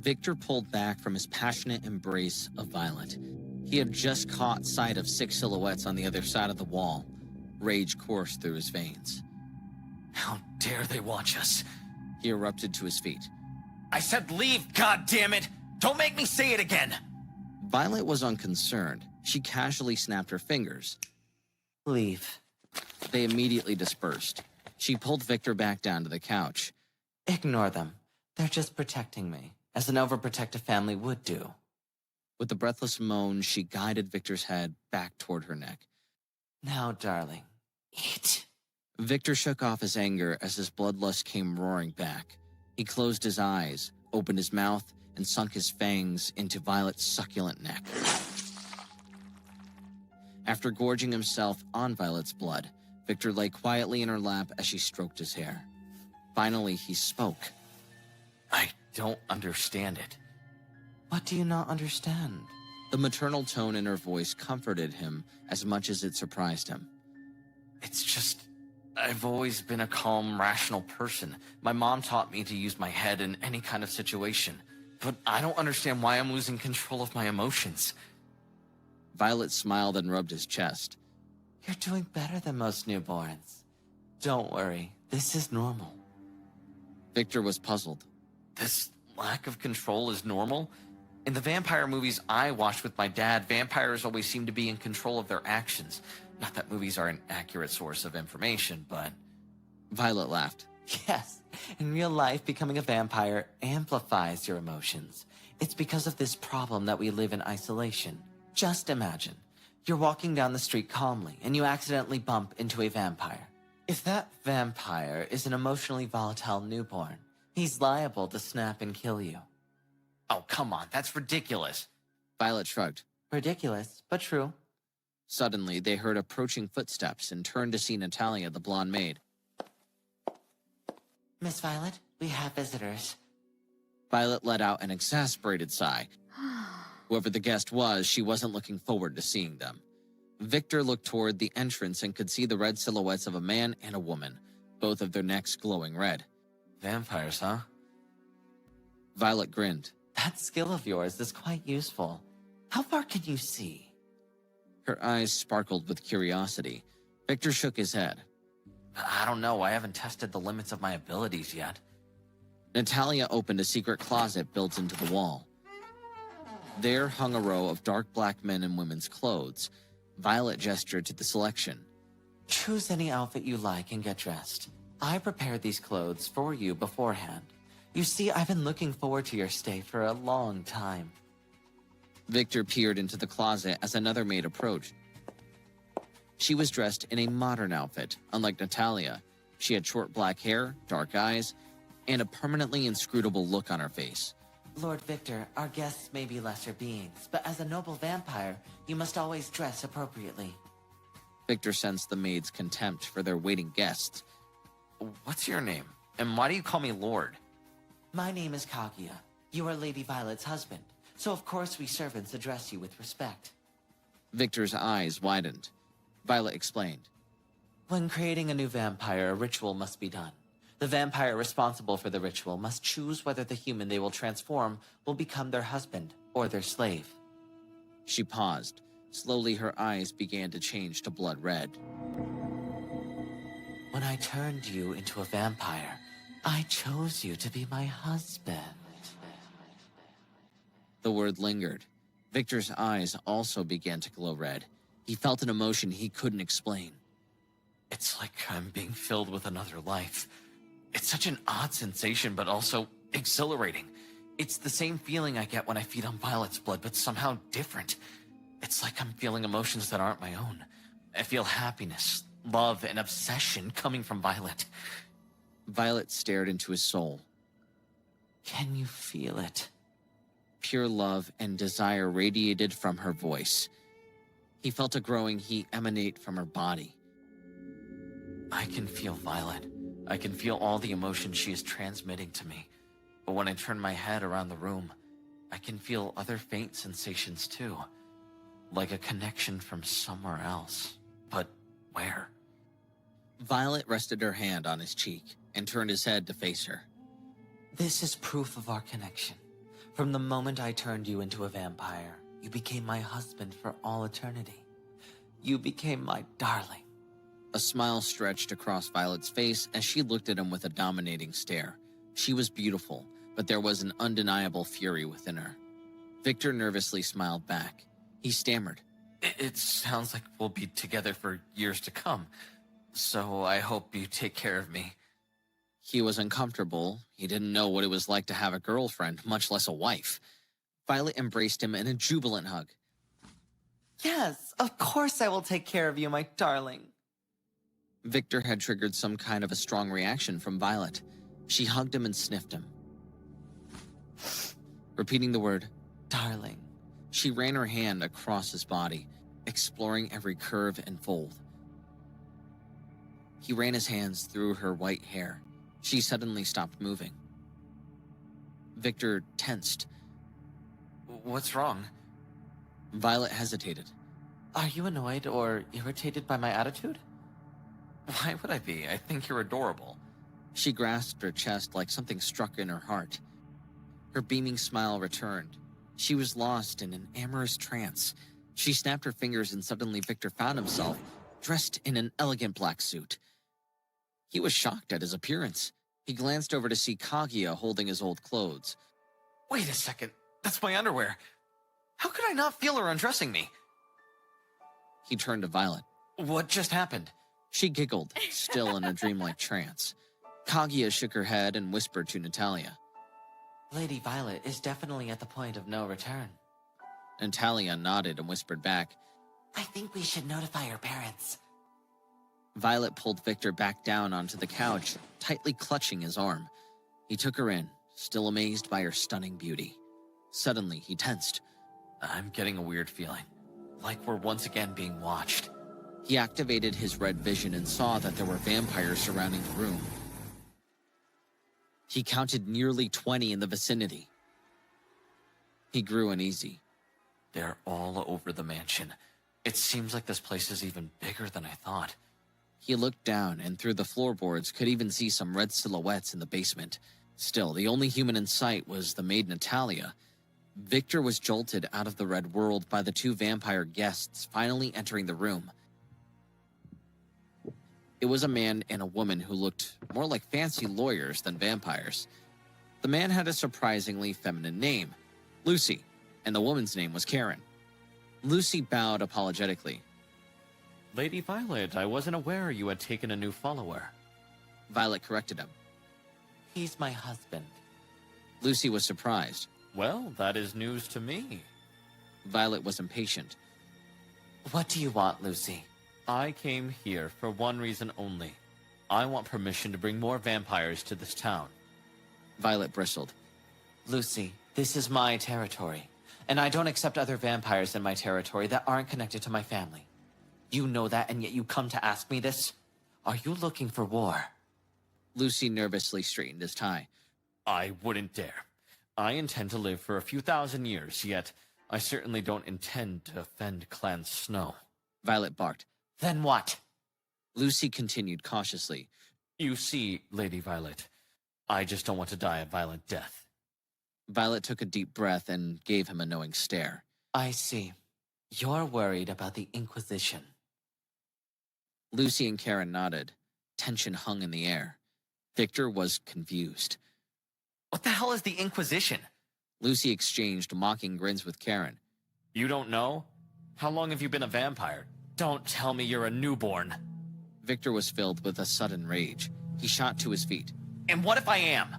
Victor pulled back from his passionate embrace of Violet. He had just caught sight of 6 silhouettes on the other side of the wall. Rage coursed through his veins. How dare they watch us? He erupted to his feet. I said leave, goddammit! Don't make me say it again! Violet was unconcerned. She casually snapped her fingers. Leave. They immediately dispersed. She pulled Victor back down to the couch. Ignore them. They're just protecting me, as an overprotective family would do. With a breathless moan, she guided Victor's head back toward her neck. Now, darling, eat. Victor shook off his anger as his bloodlust came roaring back. He closed his eyes, opened his mouth, and sunk his fangs into Violet's succulent neck. After gorging himself on Violet's blood, Victor lay quietly in her lap as she stroked his hair. Finally, he spoke. I don't understand it. What do you not understand? The maternal tone in her voice comforted him as much as it surprised him. It's just, I've always been a calm, rational person. My mom taught me to use my head in any kind of situation. But I don't understand why I'm losing control of my emotions. Violet smiled and rubbed his chest. You're doing better than most newborns. Don't worry, this is normal. Victor was puzzled. This lack of control is normal? In the vampire movies I watched with my dad, vampires always seem to be in control of their actions. Not that movies are an accurate source of information, but... Violet laughed. Yes, in real life, becoming a vampire amplifies your emotions. It's because of this problem that we live in isolation. Just imagine, you're walking down the street calmly, and you accidentally bump into a vampire. If that vampire is an emotionally volatile newborn, he's liable to snap and kill you. Oh, come on, that's ridiculous. Violet shrugged. Ridiculous, but true. Suddenly, they heard approaching footsteps and turned to see Natalia, the blonde maid. Miss Violet, we have visitors. Violet let out an exasperated sigh. Whoever the guest was, she wasn't looking forward to seeing them. Victor looked toward the entrance and could see the red silhouettes of a man and a woman, both of their necks glowing red. Vampires, huh? Violet grinned. That skill of yours is quite useful. How far can you see? Her eyes sparkled with curiosity. Victor shook his head. I don't know, I haven't tested the limits of my abilities yet. Natalia opened a secret closet built into the wall. There hung a row of dark black men and women's clothes. Violet gestured to the selection. Choose any outfit you like and get dressed. I prepared these clothes for you beforehand. You see, I've been looking forward to your stay for a long time. Victor peered into the closet as another maid approached. She was dressed in a modern outfit, unlike Natalia. She had short black hair, dark eyes, and a permanently inscrutable look on her face. Lord Victor, our guests may be lesser beings, but as a noble vampire, you must always dress appropriately. Victor sensed the maid's contempt for their waiting guests. What's your name? And why do you call me Lord? My name is Kaguya. You are Lady Violet's husband, so of course we servants address you with respect. Victor's eyes widened. Violet explained. When creating a new vampire, a ritual must be done. The vampire responsible for the ritual must choose whether the human they will transform will become their husband or their slave. She paused. Slowly her eyes began to change to blood red. When I turned you into a vampire, I chose you to be my husband. The word lingered. Victor's eyes also began to glow red. He felt an emotion he couldn't explain. It's like I'm being filled with another life. It's such an odd sensation, but also exhilarating. It's the same feeling I get when I feed on Violet's blood, but somehow different. It's like I'm feeling emotions that aren't my own. I feel happiness, love, and obsession coming from Violet. Violet stared into his soul. Can you feel it? Pure love and desire radiated from her voice. He felt a growing heat emanate from her body. I can feel Violet. I can feel all the emotion she is transmitting to me. But when I turn my head around the room, I can feel other faint sensations too. Like a connection from somewhere else. But where? Violet rested her hand on his cheek and turned his head to face her. This is proof of our connection. From the moment I turned you into a vampire, you became my husband for all eternity. You became my darling. A smile stretched across Violet's face as she looked at him with a dominating stare. She was beautiful, but there was an undeniable fury within her. Victor nervously smiled back. He stammered. It sounds like we'll be together for years to come, so I hope you take care of me. He was uncomfortable. He didn't know what it was like to have a girlfriend, much less a wife. Violet embraced him in a jubilant hug. Yes, of course I will take care of you, my darling. Victor had triggered some kind of a strong reaction from Violet. She hugged him and sniffed him. Repeating the word, Darling. she ran her hand across his body, exploring every curve and fold. He ran his hands through her white hair. She suddenly stopped moving. Victor tensed. What's wrong? Violet hesitated. Are you annoyed or irritated by my attitude? Why would I be? I think you're adorable. She grasped her chest like something struck in her heart. Her beaming smile returned. She was lost in an amorous trance. She snapped her fingers and suddenly Victor found himself dressed in an elegant black suit. He was shocked at his appearance. He glanced over to see Kaguya holding his old clothes. Wait a second. That's my underwear. How could I not feel her undressing me? He turned to Violet. What just happened? She giggled, still in a dreamlike trance. Kaguya shook her head and whispered to Natalia. Lady Violet is definitely at the point of no return. Natalia nodded and whispered back. I think we should notify her parents. Violet pulled Victor back down onto the couch, tightly clutching his arm. He took her in, still amazed by her stunning beauty. Suddenly, he tensed. I'm getting a weird feeling. Like we're once again being watched. He activated his red vision and saw that there were vampires surrounding the room. He counted nearly 20 in the vicinity. He grew uneasy. They're all over the mansion. It seems like this place is even bigger than I thought. He looked down and through the floorboards could even see some red silhouettes in the basement. Still, the only human in sight was the maid Natalia. Victor was jolted out of the red world by the two vampire guests finally entering the room. It was a man and a woman who looked more like fancy lawyers than vampires. The man had a surprisingly feminine name, Lucy, and the woman's name was Karen. Lucy bowed apologetically. Lady Violet, I wasn't aware you had taken a new follower. Violet corrected him. He's my husband. Lucy was surprised. Well, that is news to me. Violet was impatient. What do you want, Lucy? I came here for one reason only. I want permission to bring more vampires to this town. Violet bristled. Lucy, this is my territory, and I don't accept other vampires in my territory that aren't connected to my family. You know that, and yet you come to ask me this? Are you looking for war? Lucy nervously straightened his tie. I wouldn't dare. I intend to live for a few thousand years, yet I certainly don't intend to offend Clan Snow. Violet barked. Then what? Lucy continued cautiously. You see, Lady Violet, I just don't want to die a violent death. Violet took a deep breath and gave him a knowing stare. I see. You're worried about the Inquisition. Lucy and Karen nodded. Tension hung in the air. Victor was confused. What the hell is the Inquisition? Lucy exchanged mocking grins with Karen. You don't know? How long have you been a vampire? Don't tell me you're a newborn. Victor was filled with a sudden rage. He shot to his feet. And what if I am?